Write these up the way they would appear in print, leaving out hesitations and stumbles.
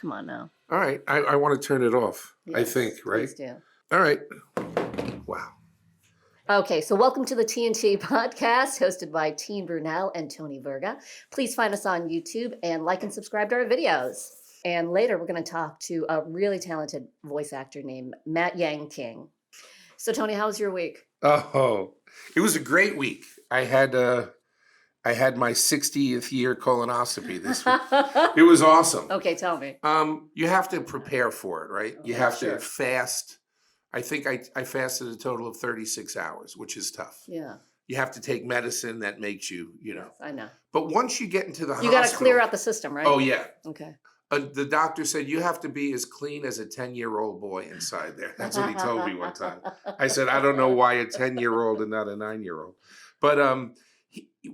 Come on now. All right. I want to turn it off. Yes, I think, right? Please do. All right. Wow. Okay, so welcome to the TNT podcast, hosted by Tien Brunel and Tony Verga. Please find us on YouTube and like and subscribe to our videos. And later, we're going to talk to a really talented voice actor named Matt Yang King. So, Tony, how was your week? Oh, it was a great week. I had my 60th year colonoscopy this week. It was awesome. Okay, tell me. You have to prepare for it, right? You have sure. to fast. I think I fasted a total of 36 hours, which is tough. Yeah. You have to take medicine that makes you, Yes, I know. But once you get into the hospital. You got to clear out the system, right? Oh, yeah. Okay. The doctor said, you have to be as clean as a 10-year-old boy inside there. That's what he told me one time. I said, I don't know why a 10-year-old and not a 9-year-old. But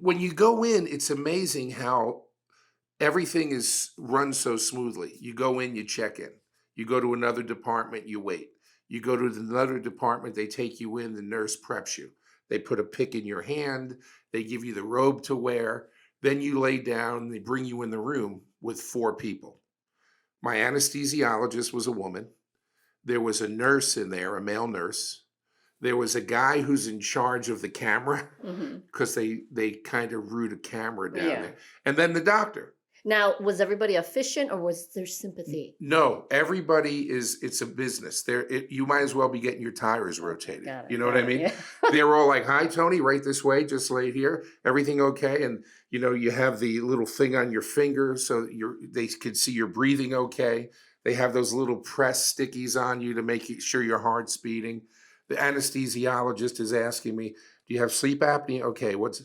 when you go in, it's amazing how everything is run so smoothly. You go in, you check in. You go to another department, you wait. You go to another department, they take you in, the nurse preps you. They put a pick in your hand. They give you the robe to wear. Then you lay down, they bring you in the room with 4 people. My anesthesiologist was a woman. There was a nurse in there, a male nurse. There was a guy who's in charge of the camera because they kind of root a camera down there. And then the doctor. Now, was everybody efficient or was there sympathy? No, everybody it's a business. You might as well be getting your tires rotated. You know what I mean? Yeah. They're all like, hi, Tony, right this way, just lay here. Everything okay? And, you have the little thing on your finger so they can see you're breathing okay. They have those little press stickies on you to make sure your heart's beating. The anesthesiologist is asking me, do you have sleep apnea? Okay, what?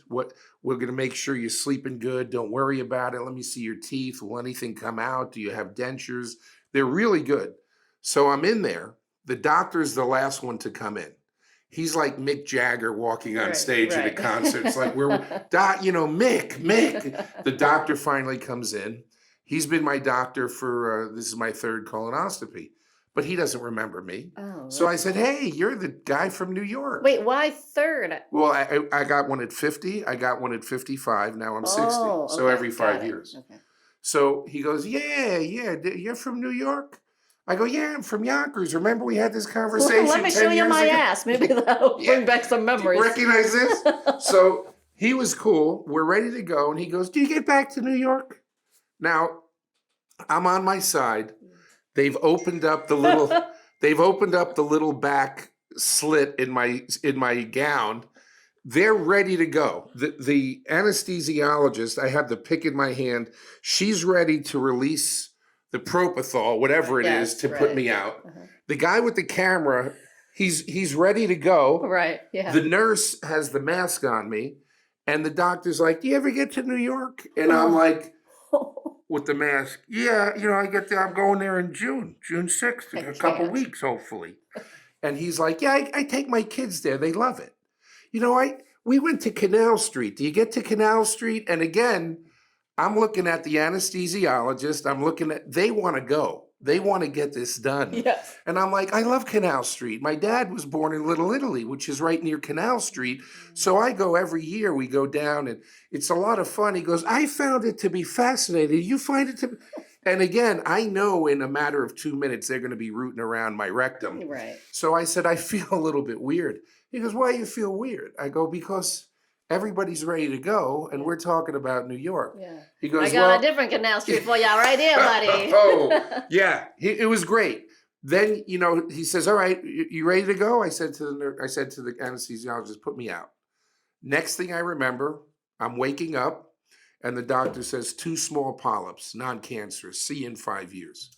We're going to make sure you're sleeping good. Don't worry about it. Let me see your teeth. Will anything come out? Do you have dentures? They're really good. So I'm in there. The doctor's the last one to come in. He's like Mick Jagger walking on stage at a concert. It's like, Mick. The doctor finally comes in. He's been my doctor for, this is my 3rd colonoscopy. But he doesn't remember me. Oh, so I said, hey, you're the guy from New York. Wait, why 3rd? Well, I got one at 50. I got one at 55. Now I'm 60. So every 5 years. Okay. So he goes, yeah. You're from New York? I go, yeah, I'm from Yonkers. Remember we had this conversation 10 years ago? Let me show you my ass. Maybe that'll bring back some memories. Do you recognize this? So he was cool. We're ready to go. And he goes, do you get back to New York? Now, I'm on my side. They've opened up the little back slit in my gown. They're ready to go. The anesthesiologist, I have the pick in my hand. She's ready to release the propofol, whatever it is, to put me out. The guy with the camera, he's ready to go. Right. Yeah. The nurse has the mask on me, and the doctor's like, "Do you ever get to New York?" And I'm like, with the mask, yeah, I get there. I'm going there in June 6th, in a couple weeks, hopefully. And he's like, yeah, I take my kids there. They love it. We went to Canal Street. Do you get to Canal Street? And again, I'm looking at the anesthesiologist. They want to go. They want to get this done. Yes. And I'm like, I love Canal Street. My dad was born in Little Italy, which is right near Canal Street. So I go every year. We go down, and it's a lot of fun. He goes, I found it to be fascinating. You find it to be... And again, I know in a matter of 2 minutes, they're going to be rooting around my rectum. Right. So I said, I feel a little bit weird. He goes, why do you feel weird? I go, because everybody's ready to go, and we're talking about New York. Yeah. He goes, I got a different Canal Street for y'all right here, buddy. Oh, yeah. It was great. Then, he says, all right, you ready to go? I said to the anesthesiologist, put me out. Next thing I remember, I'm waking up, and the doctor says 2 small polyps, non-cancerous, see you in 5 years.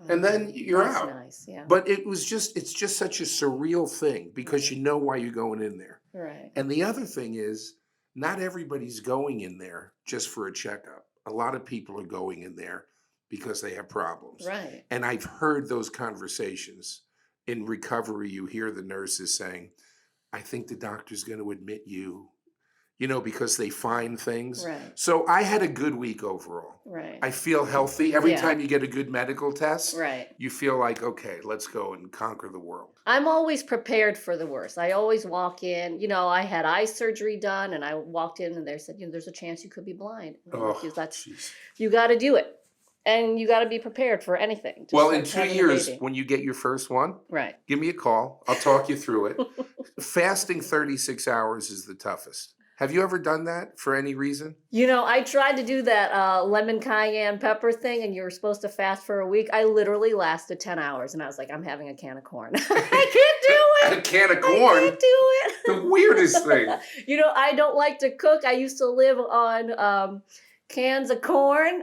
And then you're That's out. Nice, yeah. But it's just such a surreal thing because you know why you're going in there. Right. And the other thing is, not everybody's going in there just for a checkup. A lot of people are going in there because they have problems. Right. And I've heard those conversations. In recovery, you hear the nurses saying, I think the doctor's going to admit you, because they find things. Right. So I had a good week overall. Right. I feel healthy. Every time you get a good medical test, you feel like, okay, let's go and conquer the world. I'm always prepared for the worst. I always walk in, I had eye surgery done, and I walked in and they said, there's a chance you could be blind. Oh, you got to do it. And you got to be prepared for anything. Just Well, in like 2 having a years, baby. when you get your first one, Right. give me a call. I'll talk you through it. Fasting 36 hours is the toughest. Have you ever done that for any reason? You know, I tried to do that lemon cayenne pepper thing, and you were supposed to fast for a week. I literally lasted 10 hours, and I was like, I'm having a can of corn. I can't do it. A can of I corn? can't do it. The weirdest thing. You know, I don't like to cook. I used to live on cans of corn,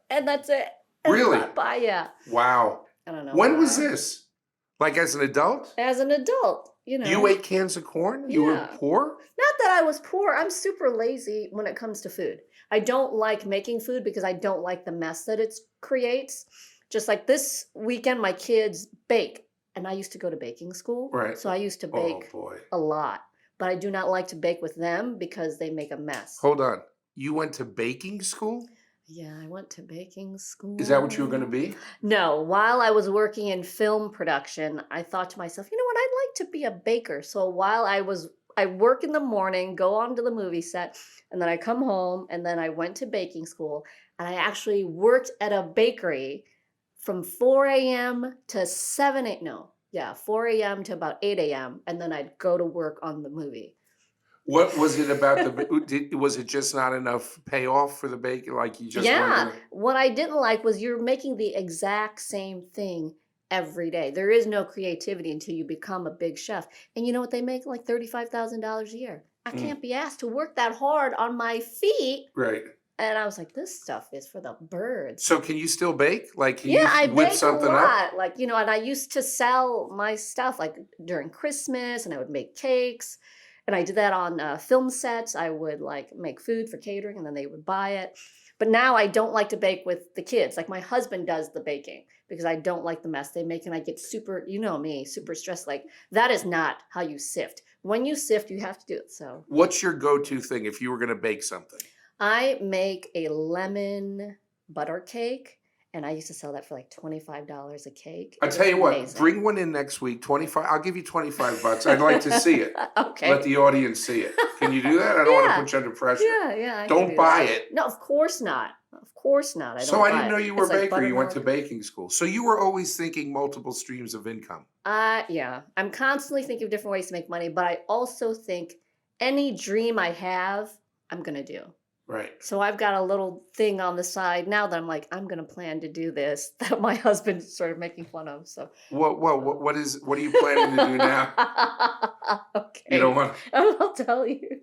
and that's it. Really? Yeah. Wow. I don't know. When was why. this? Like as an adult? As an adult, you know. You ate cans of corn? You were Yeah. poor? Not that I was poor. I'm super lazy when it comes to food. I don't like making food because I don't like the mess that it creates. Just like this weekend, my kids bake. And I used to go to baking school. Right. So I used to bake Oh, boy. a lot. But I do not like to bake with them because they make a mess. Hold on. You went to baking school? Yeah, I went to baking school. Is that what you were going to be? No, while I was working in film production, I thought to myself, you know what, I'd like to be a baker. So while I work in the morning, go on to the movie set, and then I come home, and then I went to baking school, and I actually worked at a bakery from 4 a.m. to 4 a.m. to about 8 a.m., and then I'd go to work on the movie. What was it about was it just not enough payoff for the baking? Like you just Yeah. What I didn't like was you're making the exact same thing every day. There is no creativity until you become a big chef. And you know what they make? Like $35,000 a year. I can't be asked to work that hard on my feet. Right. And I was like, this stuff is for the birds. So can you still bake? Like can Yeah, you I whip bake something a up? lot. Like, you know, and I used to sell my stuff like during Christmas, and I would make cakes. And I did that on film sets. I would like make food for catering, and then they would buy it. But now I don't like to bake with the kids. Like my husband does the baking because I don't like the mess they make, and I get super, you know me, super stressed. Like that is not how you sift. When you sift, you have to do it. So What's your go-to thing if you were going to bake something? I make a lemon butter cake, and I used to sell that for like $25 a cake. I'll It tell was you what, amazing. bring one in next week, 25. I'll give you 25 bucks. I'd like to see it. Okay. Let the audience see it. Can you do that? I don't want to put you under pressure. Yeah. I can Don't do buy that. it. No, of course not. Of course not. I don't So I buy didn't it. know you were a It's like baker. You went to buttermilk. baking school. So you were always thinking multiple streams of income. Yeah. I'm constantly thinking of different ways to make money, but I also think any dream I have, I'm going to do. Right. So I've got a little thing on the side now that I'm like, I'm going to plan to do this that my husband's sort of making fun of. So What are you planning to do now? Okay. You don't want I'll tell you.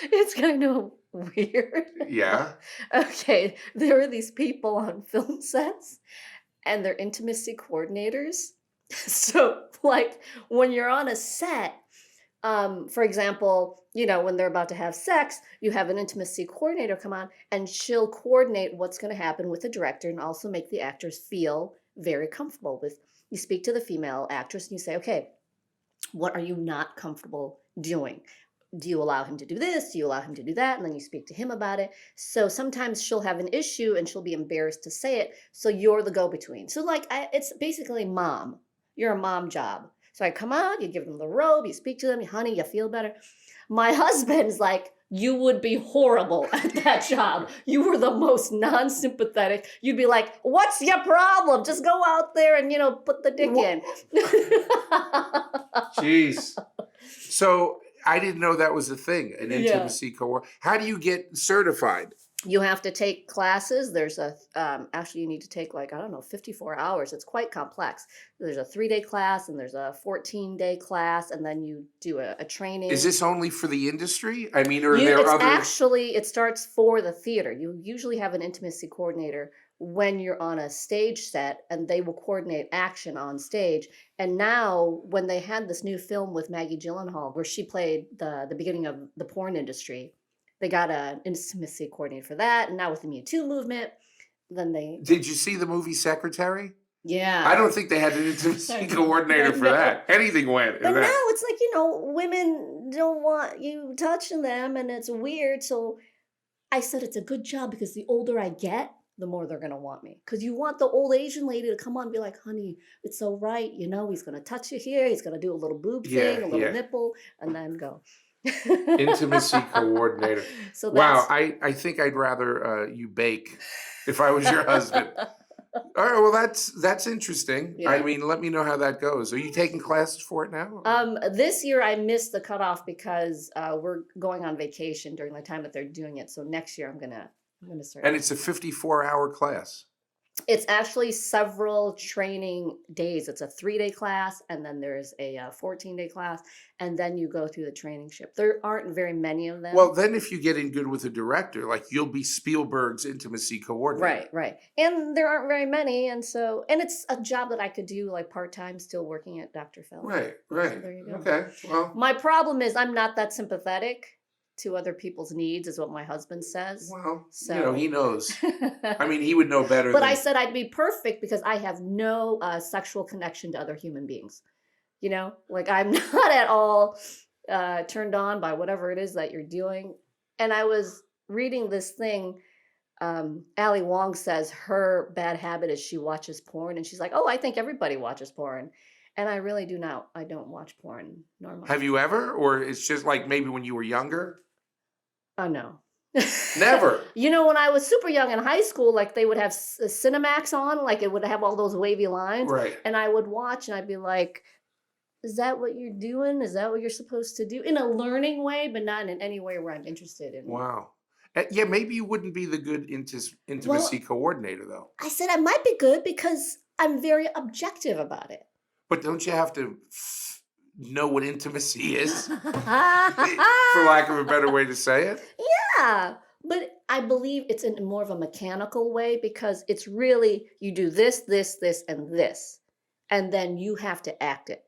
It's kind of weird. Yeah. Okay, there are these people on film sets, and they're intimacy coordinators. So, like, when you're on a set, for example, you know, when they're about to have sex, you have an intimacy coordinator come on, and she'll coordinate what's going to happen with the director and also make the actors feel very comfortable with. You speak to the female actress and you say, okay, what are you not comfortable doing? Do you allow him to do this? Do you allow him to do that? And then you speak to him about it. So sometimes she'll have an issue and she'll be embarrassed to say it. So you're the go-between. So like, it's basically mom. You're a mom job. So I come out, you give them the robe, you speak to them, honey, you feel better. My husband's like, you would be horrible at that job. You were the most non-sympathetic. You'd be like, what's your problem? Just go out there and, you know, put the dick in. Jeez. So I didn't know that was a thing, an Yeah. intimacy coordinator. How do you get certified? You have to take classes. There's actually you need to take like, I don't know, 54 hours. It's quite complex. There's a 3-day class and there's a 14-day class, and then you do a training. Is this only for the industry? I mean, are It's there other? actually, it starts for the theater. You usually have an intimacy coordinator when you're on a stage set, and they will coordinate action on stage. And now when they had this new film with Maggie Gyllenhaal, where she played the beginning of the porn industry, they got an intimacy coordinator for that. And now with the Me Too movement, then they... Did you see the movie Secretary? Yeah. I don't think they had an intimacy coordinator for No. that. Anything went. But in that. now it's like, you know, women don't want you touching them, and it's weird. So I said it's a good job because the older I get, the more they're going to want me. Because you want the old Asian lady to come on and be like, honey, it's so right. You know, he's going to touch you here. He's going to do a little boob Yeah, thing, a little yeah. nipple, and then go. Intimacy coordinator. So Wow, that's, I think I'd rather you bake if I was your husband. All right, well, that's interesting. I Yeah. mean, let me know how that goes. Are you taking classes for it now? This year I missed the cutoff because we're going on vacation during the time that they're doing it. So next year I'm gonna start. And it's a 54-hour class. It's actually several training days. It's a 3-day class, and then there's a 14-day class, and then you go through the training ship. There aren't very many of them. Well, then if you get in good with a director, like you'll be Spielberg's intimacy coordinator. Right. And there aren't very many, and it's a job that I could do like part-time, still working at Dr. Phil. Right. So there you go. Okay. Well, My problem is I'm not that sympathetic to other people's needs, is what my husband says. so he knows. I mean, he would know better. But I said I'd be perfect because I have no sexual connection to other human beings. Like I'm not at all turned on by whatever it is that you're doing. And I was reading this thing. Ali Wong says her bad habit is she watches porn, and she's like, "Oh, I think everybody watches porn," and I really do not. I don't watch porn normally. Have you ever, or it's just like maybe when you were younger? Oh no. Never. When I was super young in high school, like they would have Cinemax on, like it would have all those wavy lines. Right. And I would watch and I'd be like, is that what you're doing? Is that what you're supposed to do? In a learning way, but not in any way where I'm interested in. Wow. Yeah, maybe you wouldn't be the good intimacy coordinator, though. I said I might be good because I'm very objective about it. But don't you have to know what intimacy is? For lack of a better way to say it? Yeah. But I believe it's in more of a mechanical way because it's really, you do this, this, this, and this. And then you have to act it.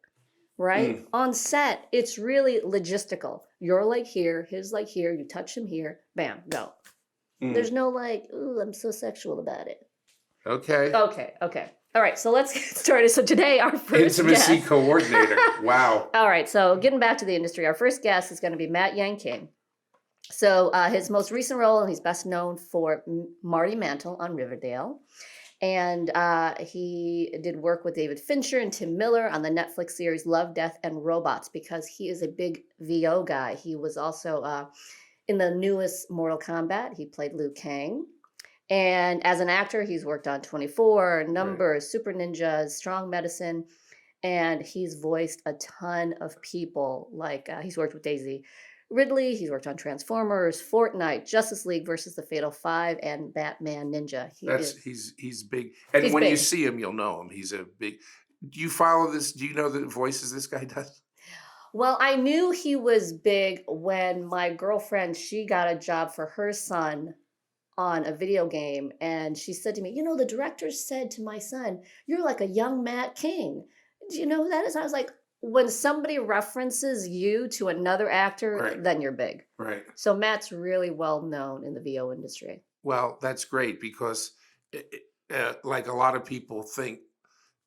Right? On set, it's really logistical. Your leg here, his leg here, you touch him here, bam, go. There's no like, ooh, I'm so sexual about it. Okay. All right, so let's get started. So today, our first intimacy guest, coordinator. Wow. All right, so getting back to the industry, our first guest is going to be Matt Yang King. So his most recent role, and he's best known for Marty Mantle on Riverdale. And he did work with David Fincher and Tim Miller on the Netflix series Love, Death, and Robots because he is a big VO guy. He was also in the newest Mortal Kombat. He played Liu Kang. And as an actor, he's worked on 24, Numbers, Super Ninjas, Strong Medicine. And he's voiced a ton of people. Like he's worked with Daisy Ridley, he's worked on Transformers, Fortnite, Justice League versus the Fatal Five, and Batman Ninja. He's big. And he's when big. you see him, you'll know him. He's a big. Do you follow this? Do you know the voices this guy does? Well, I knew he was big when my girlfriend, she got a job for her son on a video game. And she said to me, the director said to my son, you're like a young Matt King. Do you know who that is? I was like, when somebody references you to another actor, then you're big. Right. So Matt's really well known in the VO industry. Well, that's great because like a lot of people think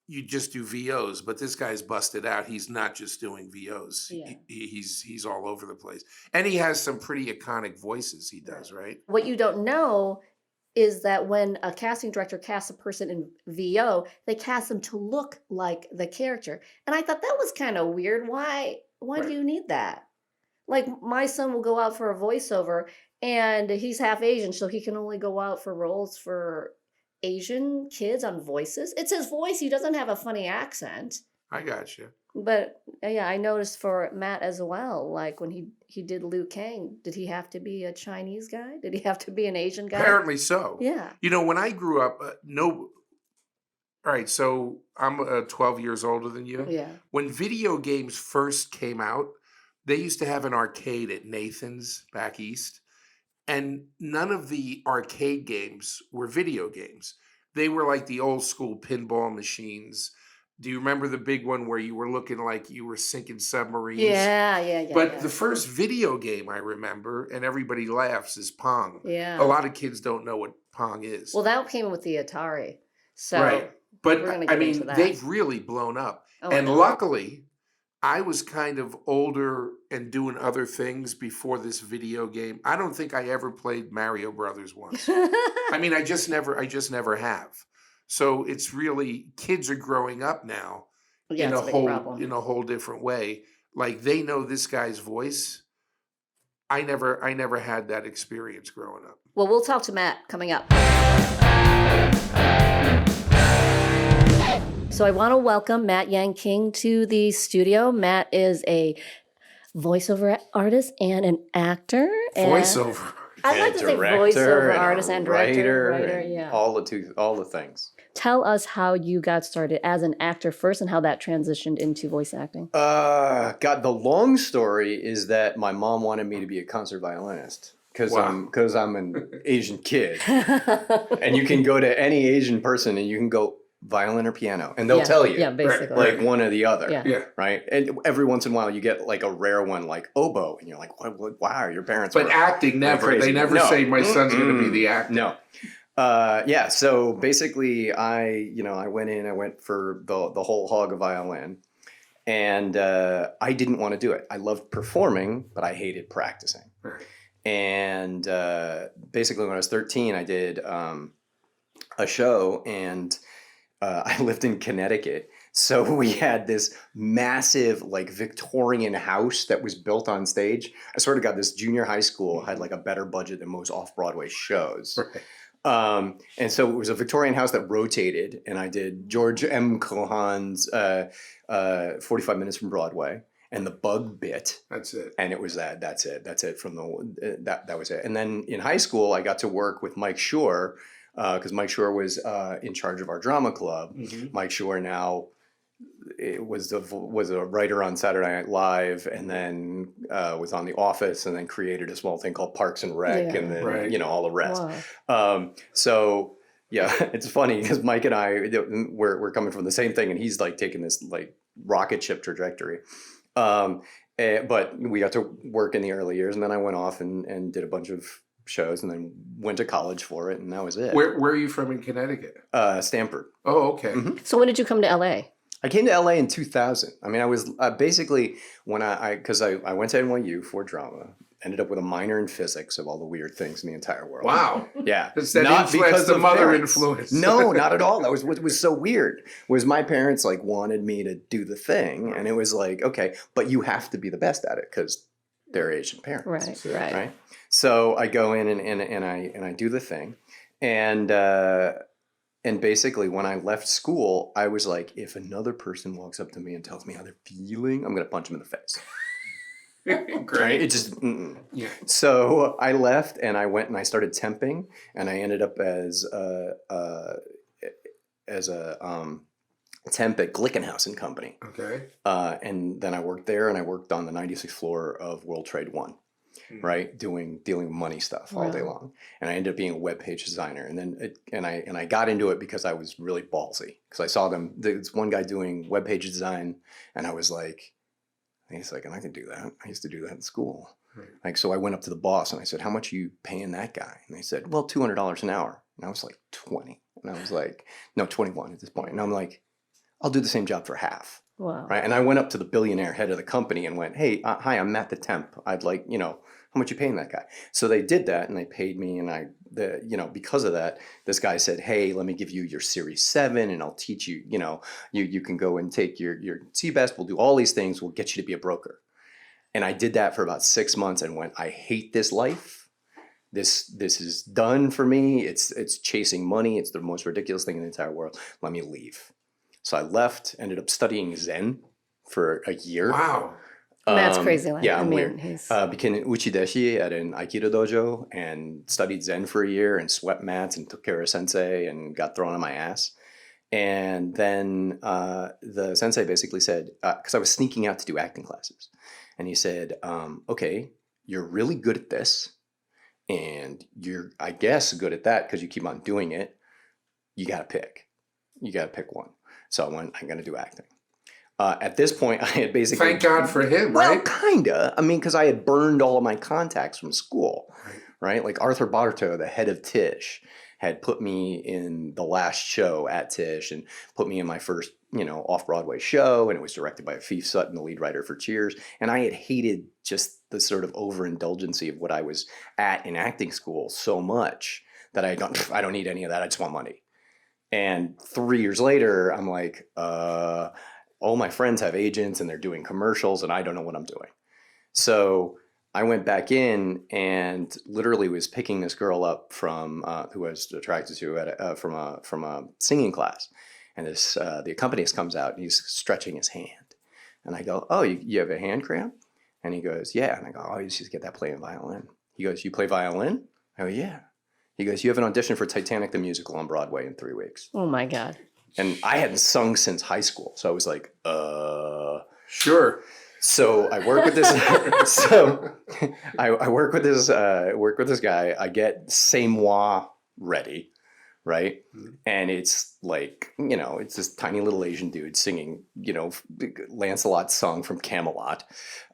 you just do VOs, but this guy's busted out. He's not just doing VOs. Yeah. He's all over the place. And he has some pretty iconic voices he does, right? What you don't know is that when a casting director casts a person in VO, they cast them to look like the character. And I thought that was kind of weird. Why do you need that? Like my son will go out for a voiceover and he's half Asian, so he can only go out for roles for Asian kids on voices. It's his voice. He doesn't have a funny accent. I got you. But yeah, I noticed for Matt as well, like when he did Liu Kang, did he have to be a Chinese guy? Did he have to be an Asian guy? Apparently so. Yeah. When I grew up, all right, so I'm 12 years older than you. Yeah. When video games first came out, they used to have an arcade at Nathan's back east. And none of the arcade games were video games. They were like the old school pinball machines. Do you remember the big one where you were looking like you were sinking submarines? Yeah. But the first video game I remember, and everybody laughs, is Pong. Yeah. A lot of kids don't know what Pong is. Well, that came with the Atari. So right. But I mean, they've really blown up. And luckily, I was kind of older and doing other things before this video game. I don't think I ever played Mario Brothers once. I mean, I just never have. So it's really, kids are growing up now in a whole different way. Like they know this guy's voice I never had that experience growing up. Well, we'll talk to Matt coming up. So I want to welcome Matt Yang King to the studio. Matt is a voiceover artist and an actor. Voiceover. I'd like to say voiceover artist and director, writer, yeah. All the things. Tell us how you got started as an actor first and how that transitioned into voice acting. God, the long story is that my mom wanted me to be a concert violinist because I'm an Asian kid, and you can go to any Asian person and you can go violin or piano, and they'll tell you, basically, like one or the other, Yeah. right? And every once in a while you get like a rare one, like oboe, and you're like, wow, your parents. But acting never. They never say my son's going to be the actor. No. So basically I went for the whole hog of violin, and I didn't want to do it. I loved performing, but I hated practicing. Right. And basically when I was 13, I did a show, and I lived in Connecticut. So we had this massive like Victorian house that was built on stage. I sort of got this junior high school had like a better budget than most off-Broadway shows. Right. And so it was a Victorian house that rotated, and I did George M. Cohan's 45 Minutes from Broadway and the Bug Bit. That's it. And it was that's it from that was it. And then in high school, I got to work with Mike Shore because Mike Shore was in charge of our drama club. Mm-hmm. Mike Shore now was a writer on Saturday Night Live, and then was on The Office, and then created a small thing called Parks and Rec, and then all the rest. Wow. So yeah, it's funny because Mike and I we're coming from the same thing, and he's like taking this like rocket ship trajectory. But we got to work in the early years, and then I went off and did a bunch of shows, and then went to college for it, and that was it. Where are you from in Connecticut? Stanford. Oh, okay. Mm-hmm. So when did you come to LA? I came to LA in 2000. I mean, I was basically when I went to NYU for drama, ended up with a minor in physics, of all the weird things in the entire world. Wow. Yeah. Not because the mother parents. influence. No, not at all. That was what was so weird. Was my parents like wanted me to do the thing, and it was like, okay, but you have to be the best at it because they're Asian parents. Right. So I go in and I do the thing, and basically when I left school, I was like, if another person walks up to me and tells me how they're feeling, I'm gonna punch them in the face. Great. Right? It just Yeah. So I left and I went and I started temping, and I ended up as a temp at Glickenhaus and Company. Okay. And then I worked there, and I worked on the 96th floor of World Trade One. Right, dealing with money stuff all day long, and I ended up being a web page designer. And then I got into it because I was really ballsy, because I saw this one guy doing web page design, and I was like, he's like, and I can do that. I used to do that in school. Right. Like, so I went up to the boss and I said, how much are you paying that guy? And they said, well, $200 an hour. And I was like, 20. And I was like, no, 21 at this point. And I'm like, I'll do the same job for half. Wow. Right. And I went up to the billionaire head of the company and went, hey, hi, I'm Matt the temp. I'd like, how much you paying that guy? So they did that, and they paid me, and because of that, this guy said, hey, let me give you your Series 7, and I'll teach you, you can go and take your CBEST, we'll do all these things, we'll get you to be a broker. And I did that for about 6 months and went, I hate this life. This is done for me. It's chasing money. It's the most ridiculous thing in the entire world. Let me leave. So I left, ended up studying Zen for a year. Wow. That's crazy. Yeah, I'm weird. Became an uchideshi at an Aikido dojo and studied Zen for a year and swept mats and took care of sensei and got thrown on my ass. And then the sensei basically said, because I was sneaking out to do acting classes, and he said, okay, you're really good at this, and you're, I guess, good at that because you keep on doing it. You got to pick one. So I went, I'm going to do acting. At this point, I had basically... Thank God for him, well, right? Well, kind of. I mean, because I had burned all of my contacts from school, right? Like Arthur Bartow, the head of Tisch, had put me in the last show at Tisch and put me in my first, off-Broadway show, and it was directed by Afif Sutton, the lead writer for Cheers. And I had hated just the sort of overindulgency of what I was at in acting school so much that I don't need any of that. I just want money. And 3 years later, I'm like, all my friends have agents and they're doing commercials and I don't know what I'm doing. So I went back in and literally was picking this girl up from who I was attracted to from a singing class, and the accompanist comes out and he's stretching his hand, and I go, "Oh, you have a hand cramp?" And he goes, "Yeah." And I go, "Oh, you should get that playing violin." He goes, "You play violin?" I go, "Yeah." He goes, "You have an audition for Titanic the musical on Broadway in 3 weeks." Oh my God. And I hadn't sung since high school, so I was like, Sure. So I work with this. So I work with this guy. I get C'est Moi ready, right? Mhm. And it's like, it's this tiny little Asian dude singing, Lancelot's song from Camelot.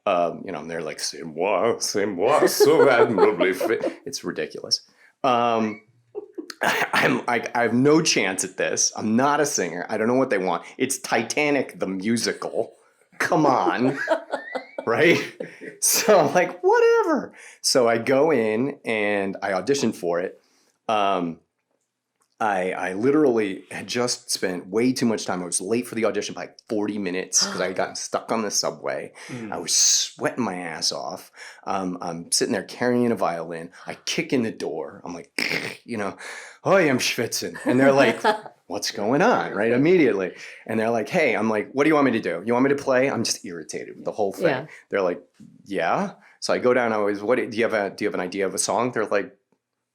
And they're like, C'est moi, so admirably fit. It's ridiculous. I have no chance at this. I'm not a singer. I don't know what they want. It's Titanic the musical. Come on. Right? So I'm like, whatever. So I go in and I audition for it. I literally had just spent way too much time. I was late for the audition by like 40 minutes because I had gotten stuck on the subway. I was sweating my ass off. I'm sitting there carrying a violin. I kick in the door. I'm like, oh, I'm schwitzen. And they're like, what's going on? Right? Immediately. And they're like, hey, I'm like, what do you want me to do? You want me to play? I'm just irritated with the whole thing. Yeah. They're like, yeah. So I go down. I always, do you have an idea of a song? They're like,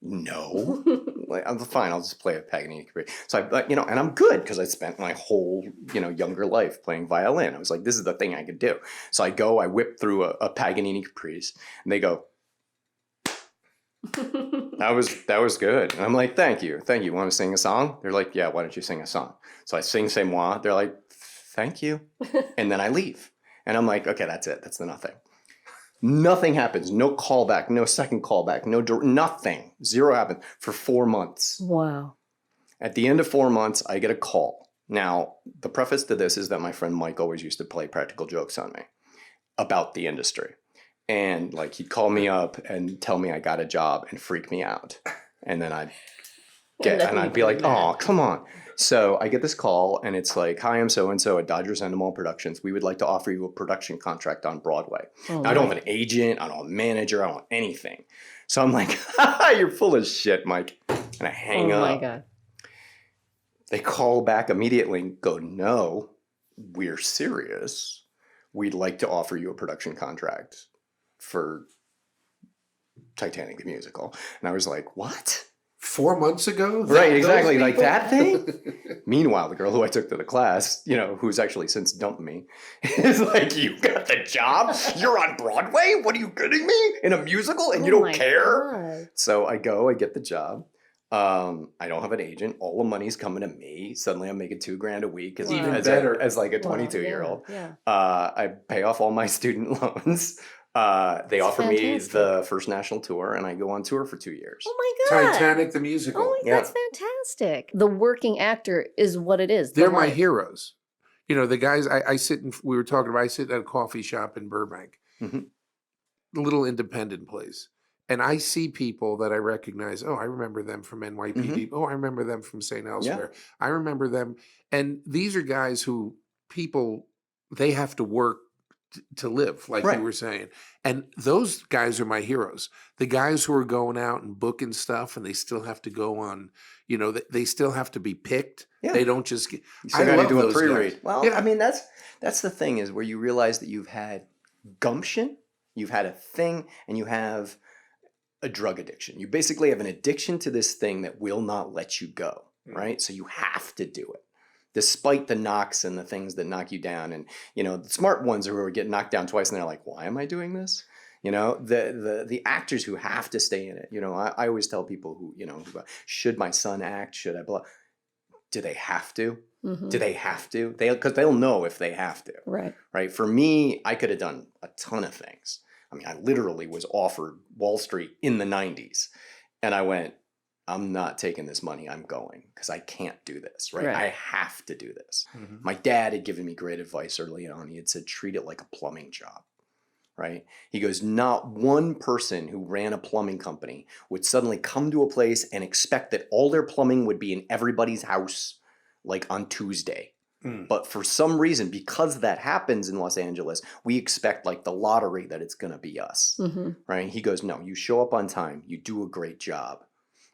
no. Like, I'm fine. I'll just play a Paganini Caprice. So and I'm good because I spent my whole, younger life playing violin. I was like, this is the thing I could do. So I whip through a Paganini Caprice, and they go, that was good. And I'm like, thank you. Want to sing a song? They're like, yeah. Why don't you sing a song? So I sing C'est Moi. They're like, thank you. And then I leave. And I'm like, okay, that's it. That's the nothing. Nothing happens. No callback. No second callback. Nothing. Zero happens for 4 months. Wow. At the end of 4 months, I get a call. Now, the preface to this is that my friend Mike always used to play practical jokes on me about the industry. And like he'd call me up and tell me I got a job and freak me out. And then I'd be like, oh, come on. So I get this call and it's like, hi, I'm so-and-so at Dodgers Endemol Productions. We would like to offer you a production contract on Broadway. Oh, I don't have an agent. I don't have a manager. I don't have anything. So I'm like, you're full of shit, Mike. And I hang up. Oh my God. They call back immediately and go, no, we're serious. We'd like to offer you a production contract for Titanic the musical. And I was like, what? 4 months ago? Right, exactly. Those Like people? that thing? Meanwhile, the girl who I took to the class, who's actually since dumped me, is like, you got the job? You're on Broadway? What are you kidding me? In a musical and you don't care? God. So I go, I get the job. I don't have an agent. All the money's coming to me. Suddenly I'm making $2,000 a week as, Even better. as like a Wow, 22-year-old. Yeah. I pay off all my student loans. They offer me fantastic. the first national tour, and I go on tour for 2 years. Oh my God. Titanic the musical. Oh, Yeah. that's fantastic. The working actor is what it is. The They're my life. heroes. The guys we were talking about, I sit at a coffee shop in Burbank, Mhm. little independent place. And I see people that I recognize. Oh, I remember them from NYPD. Oh, I remember them from St. Elsewhere. I remember them. And these are guys who they have to work to live, like Right. you were saying. And those guys are my heroes. The guys who are going out and booking stuff and they still have to go on, they still have to be picked. Yeah. They don't just get, You still I got to love do a those guys. pre-read. Well, Yeah. I mean, that's the thing is where you realize that you've had gumption, you've had a thing, and you have a drug addiction. You basically have an addiction to this thing that will not let you go, right? So you have to do it, despite the knocks and the things that knock you down. And the smart ones who are getting knocked down twice, and they're like, "Why am I doing this?" The actors who have to stay in it. I always tell people who should my son act? Should I blah? Do they have to? Mhm. Do they have to? Because they'll know if they have to. Right. Right. For me, I could have done a ton of things. I mean, I literally was offered Wall Street in the 90s. And I went, I'm not taking this money. I'm going because I can't do this. Right? Right. I have to do this. Mhm. My dad had given me great advice early on. He had said, treat it like a plumbing job. Right? He goes, not one person who ran a plumbing company would suddenly come to a place and expect that all their plumbing would be in everybody's house like on Tuesday. But for some reason, because that happens in Los Angeles, we expect like the lottery that it's going to be us, right? And he goes, no, you show up on time. You do a great job.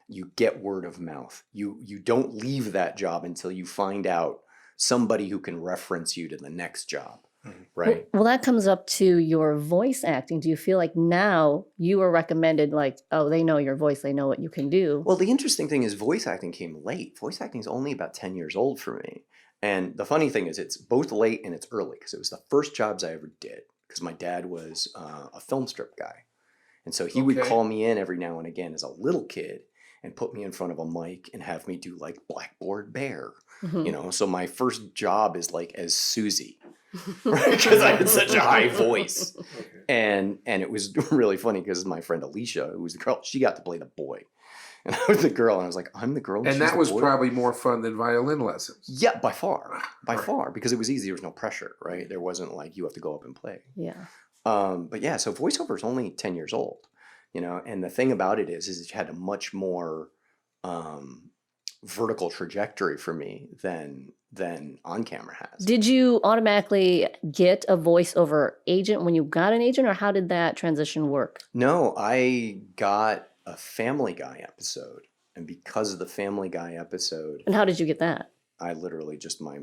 You get word of mouth. You don't leave that job until you find out somebody who can reference you to the next job, right? Well, that comes up to your voice acting. Do you feel like now you were recommended, like, oh, they know your voice, they know what you can do? Well, the interesting thing is voice acting came late. Voice acting is only about 10 years old for me. And the funny thing is it's both late and it's early because it was the first jobs I ever did because my dad was a film strip guy. And so he would call me in every now and again as a little kid and put me in front of a mic and have me do like Blackboard Bear, you know? So my first job is like as Susie, right? Because I had such a high voice. And it was really funny because my friend Alicia, who was the girl, she got to play the boy. And I was the girl, and I was like, I'm the girl. And that was probably more fun than violin lessons. Yeah, by far. By far, because it was easy. There was no pressure, right? There wasn't like, you have to go up and play. Yeah. But yeah, so voiceover is only 10 years old, you know? And the thing about it is it had a much more vertical trajectory for me than on camera has. Did you automatically get a voiceover agent when you got an agent, or how did that transition work? No, I got a Family Guy episode, and because of the Family Guy episode, And how did you get that? I literally just my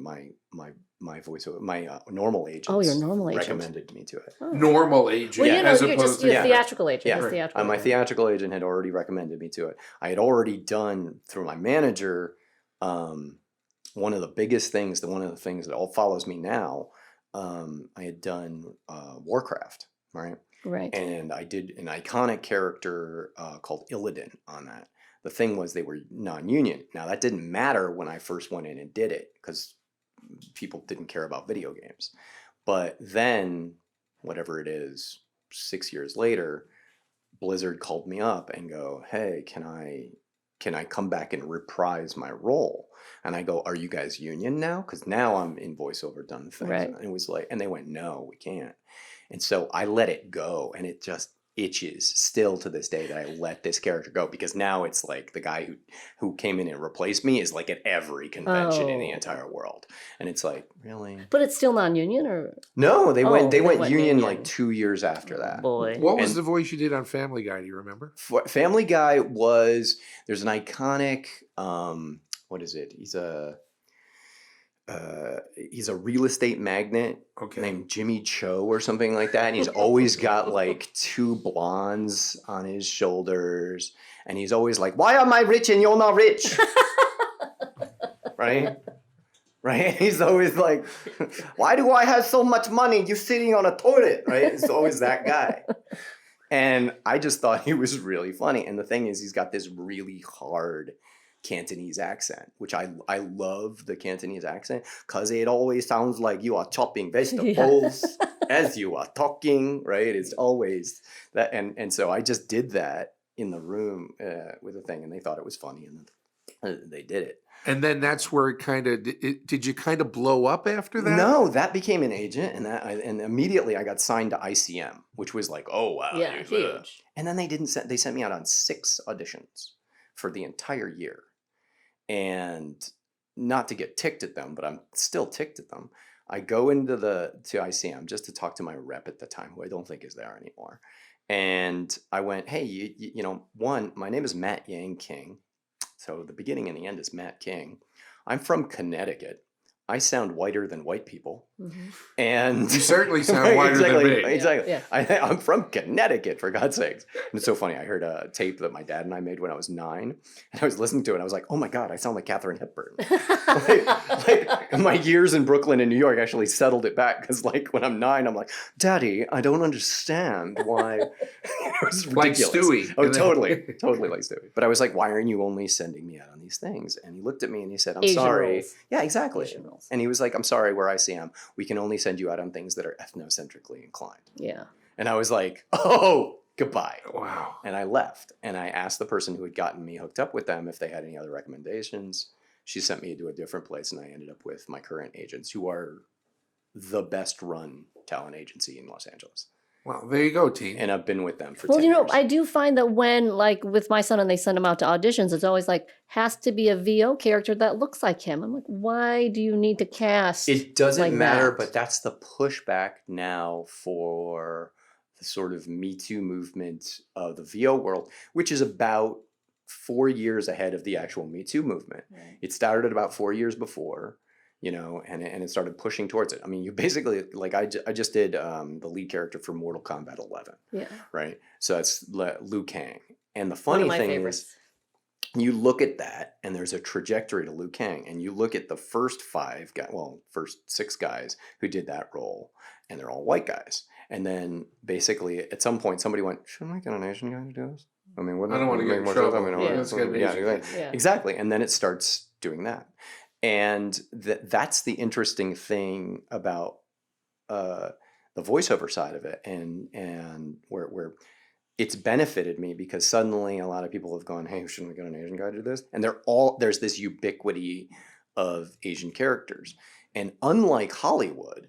voiceover, my normal agent. Oh, your normal agent recommended me to it. Oh. Normal agent, Well, you know, as you're opposed just to your theatrical agent. Yeah, your theatrical my agent. theatrical agent had already recommended me to it. I had already done through my manager. One of the biggest things, one of the things that all follows me now, I had done Warcraft, right? Right. And I did an iconic character called Illidan on that. The thing was they were non-union. Now that didn't matter when I first went in and did it because people didn't care about video games. But then, whatever it is, 6 years later, Blizzard called me up and go, hey, can I come back and reprise my role? And I go, are you guys union now? Because now I'm in voiceover done things. Right. And it was like, and they went, no, we can't. And so I let it go, and it just itches still to this day that I let this character go because now it's like the guy who came in and replaced me is like at every convention in the entire world. And it's like, really? But it's still non-union, or No, they went union union like 2 years after that. boy? What was the voice you did on Family Guy? Do you remember? Family Guy was, there's an iconic, what is it? He's a real estate magnate named Jimmy Cho or something like that. And he's always got like two blondes on his shoulders. And he's always like, why am I rich and you're not rich? Right? Right? He's always like, why do I have so much money? You're sitting on a toilet, right? It's always that guy. And I just thought he was really funny. And the thing is, he's got this really hard Cantonese accent, which I love the Cantonese accent because it always sounds like you are chopping vegetables as you are talking, right? It's always that. And so I just did that in the room with a thing, and they thought it was funny, and they did it. And then that's where it kind of, did you kind of blow up after that? No, that became an agent, and immediately I got signed to ICM, which was like, oh, wow. Yeah, huge. And then they sent me out on 6 auditions for the entire year. And not to get ticked at them, but I'm still ticked at them. I go into to ICM just to talk to my rep at the time, who I don't think is there anymore. And I went, hey, you know, my name is Matt Yang King. So the beginning and the end is Matt King. I'm from Connecticut. I sound whiter than white people. Mm-hmm. And you certainly sound whiter than me. Exactly. Yeah. I'm from Connecticut, for God's sakes. And it's so funny. I heard a tape that my dad and I made when I was 9. And I was listening to it, and I was like, oh my God, I sound like Katharine Hepburn. like my years in Brooklyn and New York actually settled it back. Because like when I'm 9, I'm like, Daddy, I don't understand why. It was ridiculous. Like Stewie. Oh, totally. Totally like Stewie. But I was like, why aren't you only sending me out on these things? And he looked at me and he said, I'm Asian sorry. roles. Yeah, exactly. Asian roles. And he was like, I'm sorry, we're ICM. We can only send you out on things that are ethnocentrically inclined. Yeah. And I was like, oh, goodbye. Wow. And I left. And I asked the person who had gotten me hooked up with them if they had any other recommendations. She sent me to a different place, and I ended up with my current agents, who are the best run talent agency in Los Angeles. Well, there you go, Tien. and I've been with them for Well, 10 years. I do find that when, like, with my son and they send him out to auditions, it's always like, has to be a VO character that looks like him. I'm like, why do you need to cast? It doesn't like matter, that? but that's the pushback now for the sort of Me Too movement of the VO world, which is about 4 years ahead of the actual Me Too movement. Right. It started about 4 years before, and it started pushing towards it. I mean, you basically, like, I just did the lead character for Mortal Kombat 11, Yeah. right? So it's Liu Kang. And the One funny of my thing favorites. is, you look at that and there's a trajectory to Liu Kang, and you look at the first first 6 guys who did that role, and they're all white guys. And then basically at some point somebody went, shouldn't we get an Asian guy to do this? I mean, I don't want to get in more trouble. sense? I mean, Yeah. Let's get an yeah, Asian exactly. guy. Yeah. Exactly. And then it starts doing that. And that's the interesting thing about the voiceover side of it, and where it's benefited me, because suddenly a lot of people have gone, hey, shouldn't we get an Asian guy to do this? And there's this ubiquity of Asian characters. And unlike Hollywood,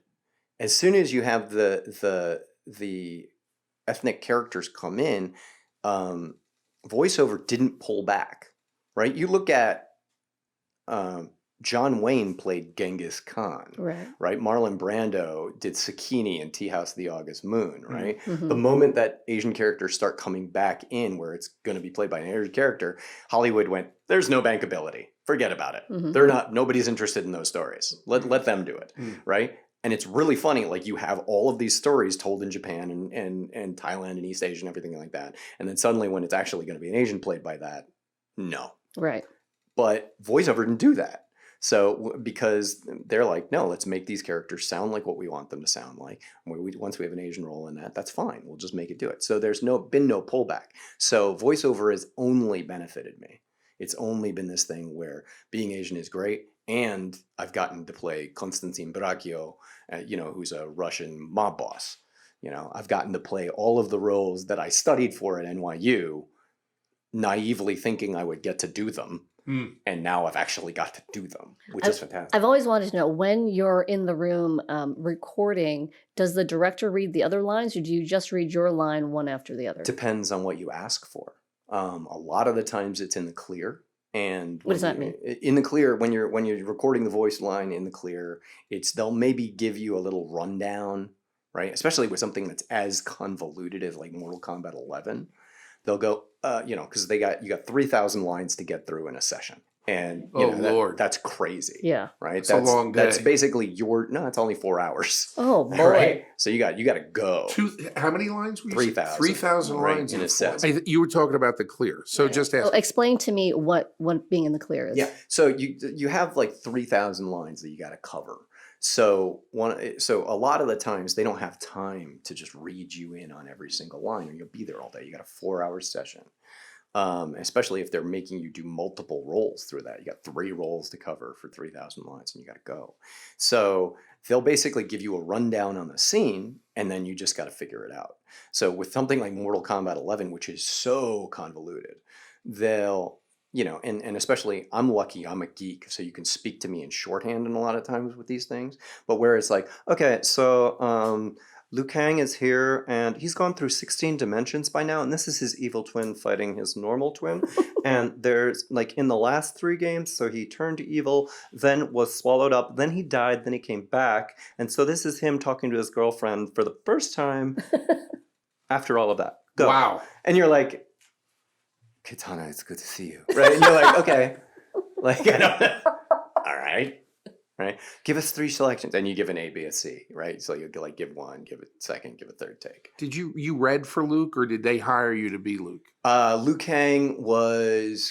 as soon as you have the ethnic characters come in, voiceover didn't pull back, right? You look at John Wayne played Genghis Khan, right? Marlon Brando did Sakini in Tea House of the August Moon, right? Mhm. The moment that Asian characters start coming back in where it's going to be played by an Asian character, Hollywood went, there's no bankability. Forget about it. Mhm. Nobody's interested in those stories. Let them do it, right? And it's really funny, like, you have all of these stories told in Japan and Thailand and East Asia and everything like that. And then suddenly when it's actually going to be an Asian played by that, no. Right. But voiceover didn't do that. So because they're like, no, let's make these characters sound like what we want them to sound like. Once we have an Asian role in that, that's fine. We'll just make it do it. So there's been no pullback. So voiceover has only benefited me. It's only been this thing where being Asian is great. And I've gotten to play Konstantin Braccio, who's a Russian mob boss. I've gotten to play all of the roles that I studied for at NYU, naively thinking I would get to do them. And now I've actually got to do them, which is fantastic. I've always wanted to know, when you're in the room recording, does the director read the other lines, or do you just read your line one after the other? Depends on what you ask for. A lot of the times it's in the clear. And what does that mean? In the clear, when you're recording the voice line in the clear, they'll maybe give you a little rundown, right? Especially with something that's as convoluted as like Mortal Kombat 11. They'll go, because you got 3,000 lines to get through in a session, and Lord, that's crazy. Yeah, right. That's a long day. That's basically it's only 4 hours. Oh boy! Right? So you got to go. How many lines? 3,000. 3,000 lines in a set. You were talking about the clear, so just ask. So explain to me what being in the clear is. Yeah. So you have like 3,000 lines that you got to cover. So a lot of the times they don't have time to just read you in on every single line, or you'll be there all day. You got a 4-hour session, especially if they're making you do multiple roles through that. You got 3 roles to cover for 3,000 lines, and you got to go. So they'll basically give you a rundown on the scene, and then you just got to figure it out. So with something like Mortal Kombat 11, which is so convoluted, they'll and especially, I'm lucky, I'm a geek, so you can speak to me in shorthand in a lot of times with these things. But where it's like, okay, so Liu Kang is here, and he's gone through 16 dimensions by now, and this is his evil twin fighting his normal twin. And there's, like, in the last 3 games, so he turned evil, then was swallowed up, then he died, then he came back. And so this is him talking to his girlfriend for the first time after all of that. Go. Wow. And you're like, Katana, it's good to see you. Right? And you're like, okay. Like, I don't know. All right. Right? Give us 3 selections. And you give an A, B, a C, right? So you like give 1, give a second, give a third take. Did you read for Luke, or did they hire you to be Luke? Liu Kang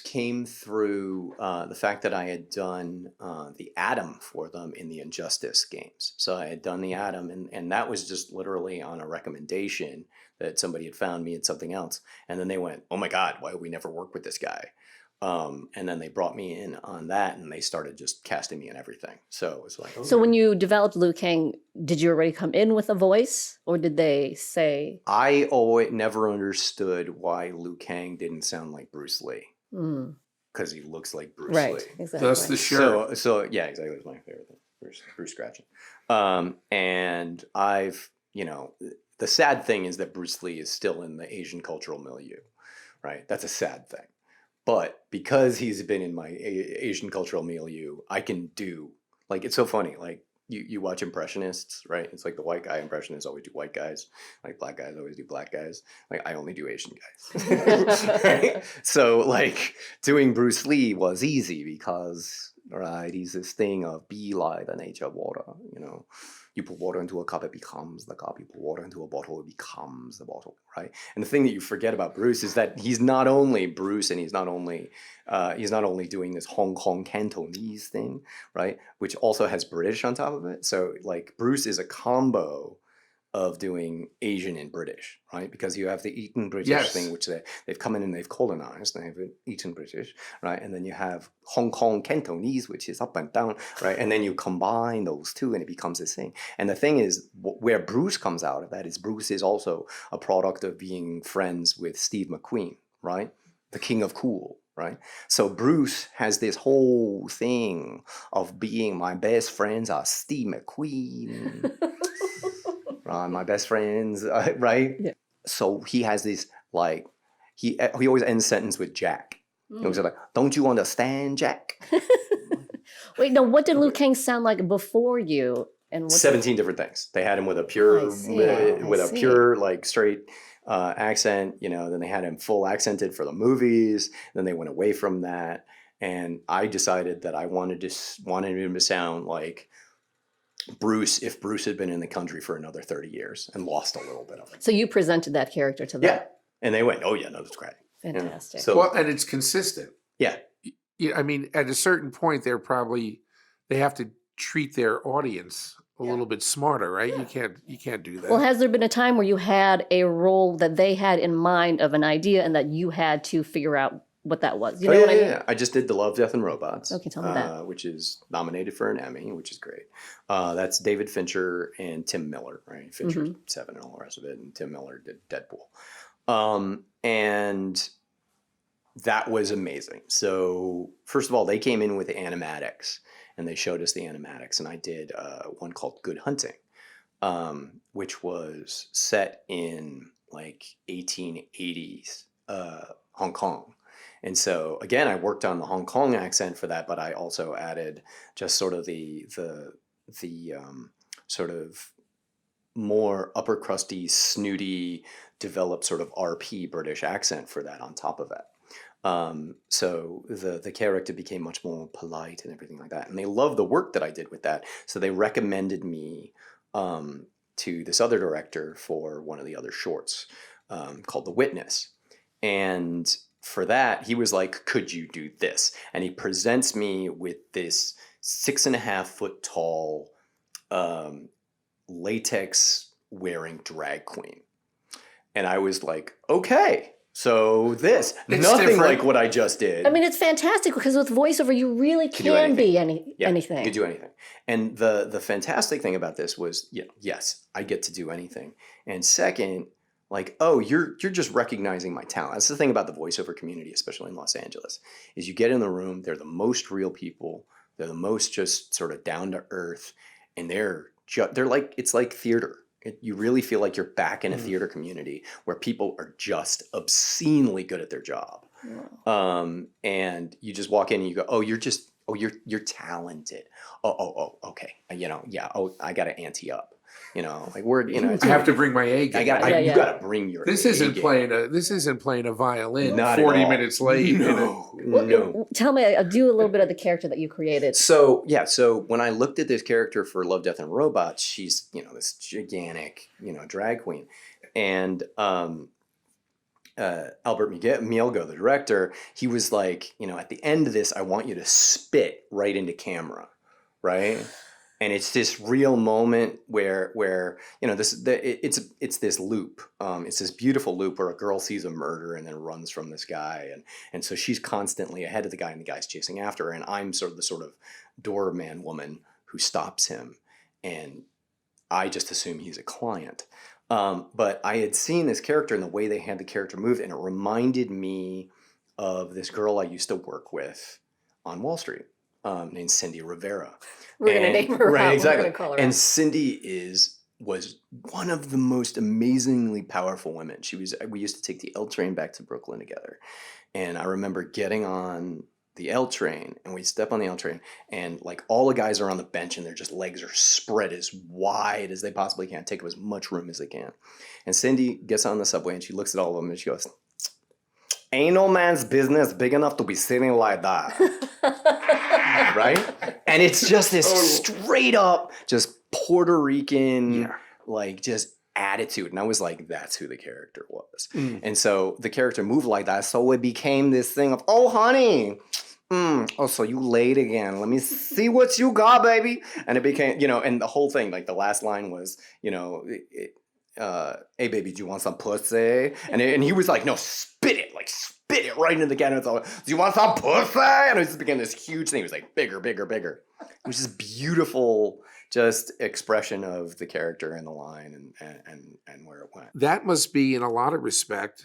came through the fact that I had done the Atom for them in the Injustice games. So I had done the Atom, and that was just literally on a recommendation that somebody had found me in something else. And then they went, oh my God, why we never work with this guy? And then they brought me in on that, and they started just casting me in everything. So it was like, okay. So when you developed Liu Kang, did you already come in with a voice, or did they say? I never understood why Liu Kang didn't sound like Bruce Lee. Because he looks like Bruce Right, Lee. exactly. That's the shirt. So yeah, exactly. It's my favorite thing. Bruce scratching. And I've, the sad thing is that Bruce Lee is still in the Asian cultural milieu, right? That's a sad thing. But because he's been in my Asian cultural milieu, I can do, like, it's so funny. Like, you watch Impressionists, right? It's like the white guy impressionists always do white guys. Like, black guys always do black guys. Like, I only do Asian guys. Right? So, like, doing Bruce Lee was easy because, right, he's this thing of be like the nature of water, you know. You put water into a cup, it becomes the cup. You put water into a bottle, it becomes the bottle, right? And the thing that you forget about Bruce is that he's not only Bruce, and he's not only doing this Hong Kong Cantonese thing, right? Which also has British on top of it. So, like, Bruce is a combo of doing Asian and British, right? Because you have the Eton British thing, which they've come in and they've colonized, they've Eton British, right? And then you have Hong Kong Cantonese, which is up and down, right? And then you combine those two and it becomes this thing. And the thing is, where Bruce comes out of that is Bruce is also a product of being friends with Steve McQueen, right? The king of cool, right? So Bruce has this whole thing of being my best friends are Steve McQueen. My best friends, right? Yeah. So he has this, like, he always ends sentence with Jack. He was like, don't you understand, Jack? Wait, no, what did Liu Kang sound like before you? And 17 different things. They had him with a pure, pure, like, straight accent, you know, then they had him full accented for the movies, then they went away from that. And I decided that I wanted him to sound like Bruce, if Bruce had been in the country for another 30 years and lost a little bit of it. So you presented that character to them? Yeah. And they went, oh, yeah, no, that's great. Fantastic. So, well, and it's consistent. Yeah. I mean, at a certain point, they have to treat their audience a little bit smarter, right? Yeah. You can't do that. Well, has there been a time where you had a role that they had in mind of an idea and that you had to figure out what that was? You know what I mean? Yeah. I just did The Love, Death, and Robots. Okay, tell me that. Which is nominated for an Emmy, which is great. That's David Fincher and Tim Miller, right? Fincher, Seven and all the rest of it, and Tim Miller did Deadpool. And that was amazing. So, first of all, they came in with the animatics, and they showed us the animatics, and I did one called Good Hunting, which was set in, like, 1880s Hong Kong. And so, again, I worked on the Hong Kong accent for that, but I also added just sort of the sort of more upper crusty, snooty, developed sort of RP British accent for that on top of that. So the character became much more polite and everything like that. And they loved the work that I did with that. So they recommended me to this other director for one of the other shorts called The Witness. And for that, he was like, could you do this? And he presents me with this 6.5 foot tall latex wearing drag queen. And I was like, okay, so it's nothing different. Like what I just did. I mean, it's fantastic because with voiceover, you really can be anything. You can do anything. And the fantastic thing about this was, yes, I get to do anything. And second, like, oh, you're just recognizing my talent. That's the thing about the voiceover community, especially in Los Angeles, is you get in the room, they're the most real people. They're the most just sort of down to earth. And they're like, it's like theater. You really feel like you're back in a theater community where people are just obscenely good at their job. Yeah. And you just walk in and you go, you're talented. Okay. I got to ante up. I have to bring my A game. You got to bring your. This isn't playing a violin. Not 40 minutes late. No. Tell me, do a little bit of the character that you created. So when I looked at this character for Love, Death, and Robots, she's this gigantic drag queen, and Albert Mielgo, the director, he was like, at the end of this, I want you to spit right into camera, right? And it's this real moment where it's this loop. It's this beautiful loop where a girl sees a murder and then runs from this guy, and so she's constantly ahead of the guy, and the guy's chasing after her, and I'm sort of doorman woman who stops him, and I just assume he's a client. But I had seen this character and the way they had the character move, and it reminded me of this girl I used to work with on Wall Street. Named Cindy Rivera. We're going to name her right, out. exactly. We're gonna call her and out. Cindy is was one of the most amazingly powerful women. We used to take the L train back to Brooklyn together. And I remember getting on the L train, and we step on the L train, and like all the guys are on the bench and their just legs are spread as wide as they possibly can, take up as much room as they can. And Cindy gets on the subway and she looks at all of them and she goes, "Ain't no man's business big enough to be sitting like that." Right? And it's just this straight up, just Puerto Rican, like just attitude. And I was like, that's who the character was. And so the character moved like that. So it became this thing of, "Oh, honey. Oh, so you late again. Let me see what you got, baby." And it became, and the whole thing, like the last line was, "Hey, baby, do you want some pussy?" And he was like, "No, spit it right into the can." And "Do you want some pussy?" And it just became this huge thing. It was like bigger, bigger, bigger. It was just beautiful, just expression of the character and the line and where it went. That must be, in a lot of respect,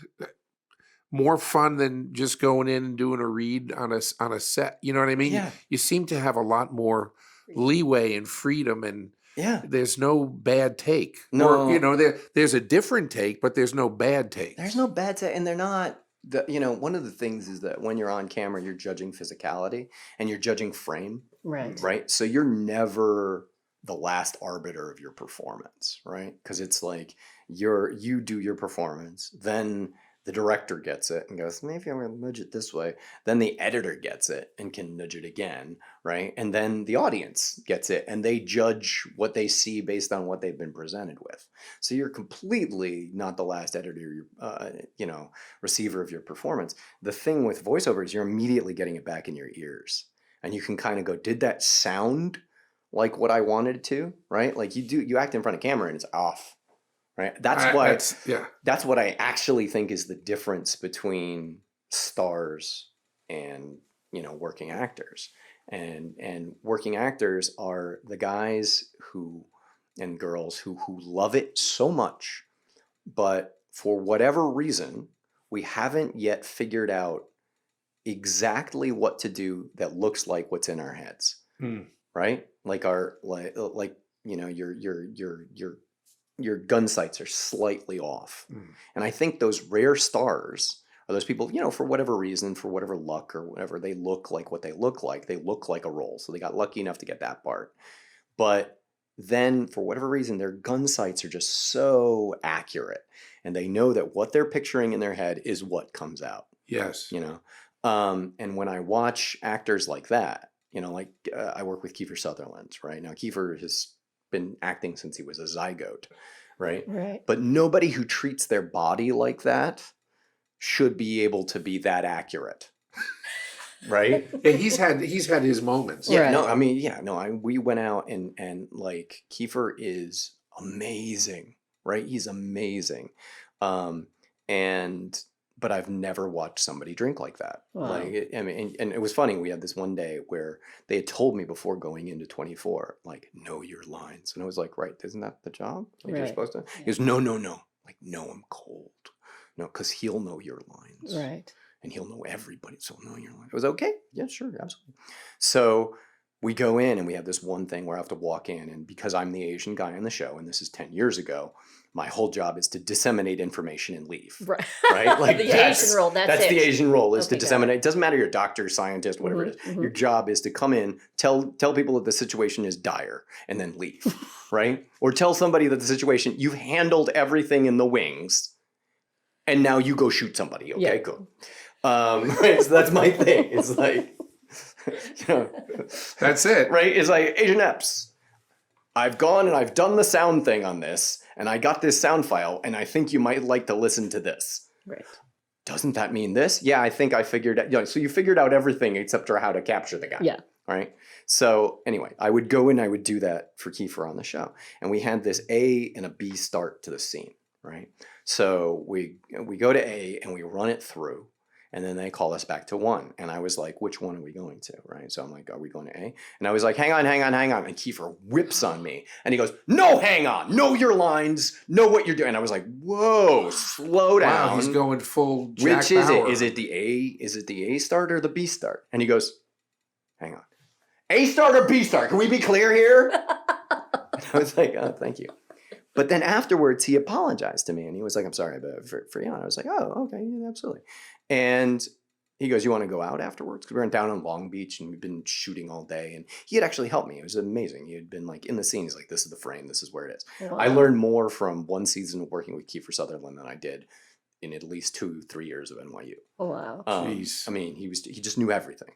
more fun than just going in and doing a read on a set. You know what I mean? Yeah. You seem to have a lot more leeway and freedom, and there's no bad take. No. Or, there's a different take, but there's no bad take. There's no bad take, and they're not. One of the things is that when you're on camera, you're judging physicality and you're judging frame. Right. So you're never the last arbiter of your performance, right? Because it's like you do your performance, then the director gets it and goes, "Maybe I'm going to nudge it this way." Then the editor gets it and can nudge it again, right? And then the audience gets it and they judge what they see based on what they've been presented with. So you're completely not the last editor, receiver of your performance. The thing with voiceover is you're immediately getting it back in your ears. And you can kind of go, did that sound like what I wanted to, right? Like you act in front of camera and it's off. Right. That's what I actually think is the difference between stars and, working actors. And working actors are the guys and girls who love it so much, but for whatever reason, we haven't yet figured out exactly what to do that looks like what's in our heads. Right? Like your gun sights are slightly off. And I think those rare stars are those people, for whatever reason, for whatever luck or whatever, they look like what they look like. They look like a role. So they got lucky enough to get that part. But then for whatever reason, their gun sights are just so accurate. And they know that what they're picturing in their head is what comes out. Yes. And when I watch actors like that, I work with Kiefer Sutherland, right? Now, Kiefer has been acting since he was a zygote, right? But nobody who treats their body like that should be able to be that accurate, right? Yeah, he's had his moments. Yeah, no, I mean, we went out and like Kiefer is amazing, right? He's amazing, but I've never watched somebody drink like that. Wow. Like, and it was funny. We had this one day where they had told me before going into 24, like, know your lines. And I was like, right, isn't that the job? Like, you're supposed to? He goes, no. Like, no, I'm cold. No, because he'll know your lines. Right. And he'll know everybody. So know your lines. I was okay. Yeah, sure. Absolutely. So we go in and we have this one thing where I have to walk in. And because I'm the Asian guy on the show, and this is 10 years ago, my whole job is to disseminate information and leave. Right? Like the Asian role. That's the Asian role is Okay, to disseminate. It doesn't matter you're a doctor, scientist, whatever it is. Your job is to come in, tell people that the situation is dire, and then leave. Right? Or tell somebody that the situation, you've handled everything in the wings, and now you go shoot somebody. Okay, cool. Right? So that's my thing. It's like, that's it. Right? It's like, Agent Epps, I've gone and I've done the sound thing on this, and I got this sound file, and I think you might like to listen to this. Right. Doesn't that mean this? Yeah, I think I figured out. So you figured out everything except for how to capture the guy. Yeah. Right. So anyway, I would go and I would do that for Kiefer on the show, and we had this A and a B start to the scene. Right. So we go to A and we run it through. And then they call us back to 1. And I was like, which one are we going to? Right. So I'm like, are we going to A? And I was like, hang on. And Kiefer whips on me. And he goes, no, hang on. Know your lines. Know what you're doing. And I was like, whoa, slow down. Wow, he's going full Jack Which is Bauer. it? Is it the A start or the B start? And he goes, hang on. A start or B start? Can we be clear here? And I was like, oh, thank you. But then afterwards, he apologized to me and he was like, I'm sorry for you. And I was like, oh, okay, yeah, absolutely. And he goes, you want to go out afterwards? Because we were down in Long Beach and we've been shooting all day. And he had actually helped me. It was amazing. He had been like in the scene. He's like, this is the frame. This is where it is. Wow. I learned more from one season of working with Kiefer Sutherland than I did in at least 2-3 years of NYU. Wow. Jeez. I mean, he just knew everything.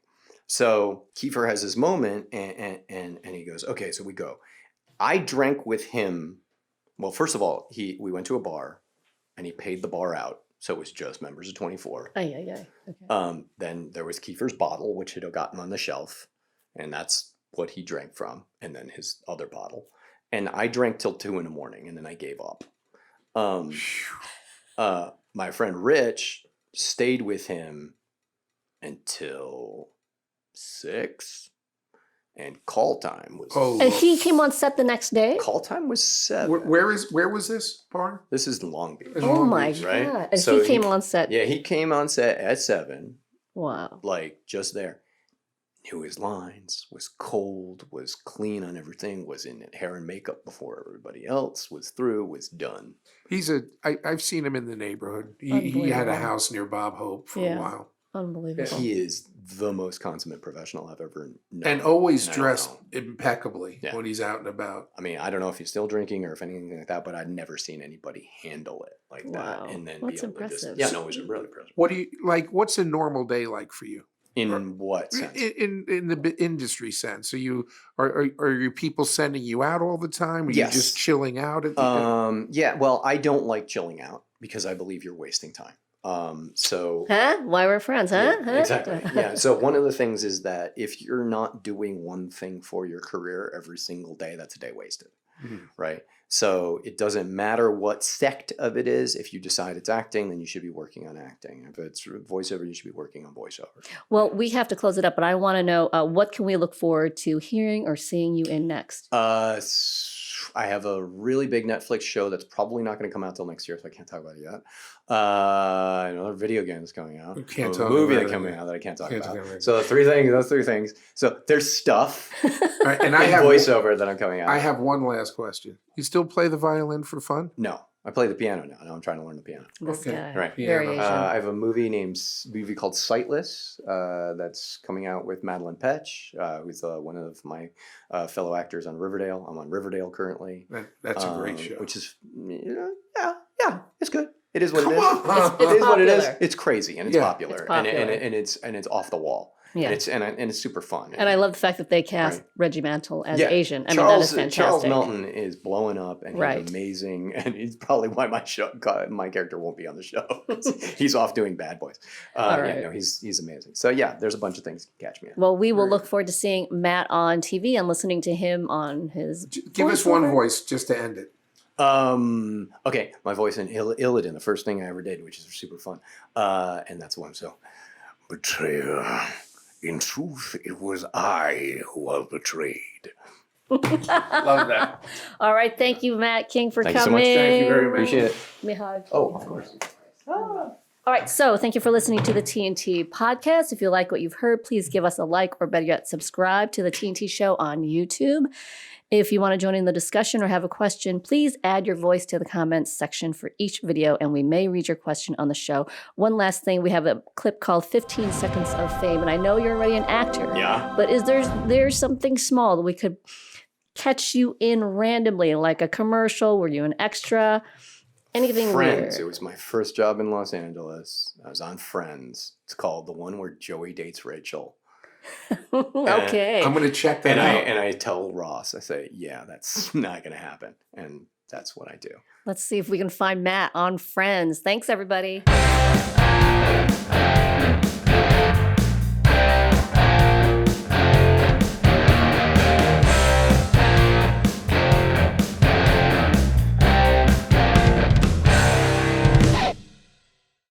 So Kiefer has his moment and he goes, okay, so we go. I drank with him. Well, first of all, we went to a bar and he paid the bar out. So it was just members of 24. Okay. Then there was Kiefer's bottle, which had gotten on the shelf. And that's what he drank from. And then his other bottle. And I drank till 2 a.m. and then I gave up. My friend Rich stayed with him until 6. And call time was. And he came on set the next day? Call time was 7. Where was this bar? This is in Long Beach. In Oh Long my Beach, right? God. And So he came on set. Yeah, he came on set at 7, Wow. like just there. Knew his lines, was cold, was clean on everything, was in hair and makeup before everybody else, was through, was done. I've seen him in the neighborhood. He had a Unbelievable. house near Bob Hope for a while. Unbelievable. He is the most consummate professional I've ever known. And always And I don't dressed know. impeccably Yeah. when he's out and about. I mean, I don't know if he's still drinking or if anything like that, but I'd never seen anybody handle it like Wow. that. And then That's be able to impressive. yeah, no, it was really impressive. What do you like? What's a normal day like for you? In what sense? In the industry sense, are your people sending you out all the time? Are Yes. you just chilling out at the Yeah, well, I don't like chilling out because I believe you're wasting time. So Huh? Why we're friends, huh? yeah, exactly. Yeah. So one of the things is that if you're not doing one thing for your career every single day, that's a day wasted. Mhm. Right. So it doesn't matter what sect of it is. If you decide it's acting, then you should be working on acting. If it's voiceover, you should be working on voiceover. Well, we have to close it up, but I want to know what can we look forward to hearing or seeing you in next? I have a really big Netflix show that's probably not going to come out till next year, so I can't talk about it yet. Another video game is coming out. You can't a talk movie about that's it. coming out that I can't talk Can't about. talk about it. So those three things. So there's stuff All right, and and voiceover that I'm coming out. I have one last question. You still play the violin for fun? No, I play the piano now. Now I'm trying to learn the piano. This Okay. guy. Right. Very Piano. Asian. I have a movie called Sightless that's coming out with Madeline Petch, who's one of my fellow actors on Riverdale. I'm on Riverdale currently. That's a great show. Which is, yeah, it's good. It is what Come it is. on. It is what it is. popular. It's crazy and it's Yeah. popular, It's popular. And it's off the wall. Yeah. And it's super fun. And I love the fact that they cast Right. Reggie Mantle as Yeah. Asian. I mean, that is fantastic. Charles Melton is blowing up and Right. he's amazing, and he's probably why my character won't be on the show. He's off doing Bad Boys. All Yeah, right. no, he's amazing. So yeah, there's a bunch of things to catch me in. Well, we will Great. look forward to seeing Matt on TV and listening to him on his. Give us one voiceover. voice just to end it. Okay, my voice in Illidan, the first thing I ever did, which is super fun, and that's one. So, betrayer. In truth, it was I who was betrayed. Love that. All right. Thank you, Matt King, for Thank you so coming. much. Thank you very much. Appreciate it. Let me hug. Oh, of course. All right, so thank you for listening to the TNT podcast. If you like what you've heard, please give us a like or better yet, subscribe to the TNT show on YouTube. If you want to join in the discussion or have a question, please add your voice to the comments section for each video and we may read your question on the show. One last thing, we have a clip called 15 Seconds of Fame, and I know you're already an actor, Yeah. but is there's something small that we could catch you in randomly, like a commercial? Were you an extra? Anything Friends. It weird? was my first job in Los Angeles. I was on Friends. It's called the one where Joey dates Rachel. Okay. I'm going to check that And out. I tell Ross, I say, yeah, that's not going to happen. And that's what I do. Let's see if we can find Matt on Friends. Thanks, everybody.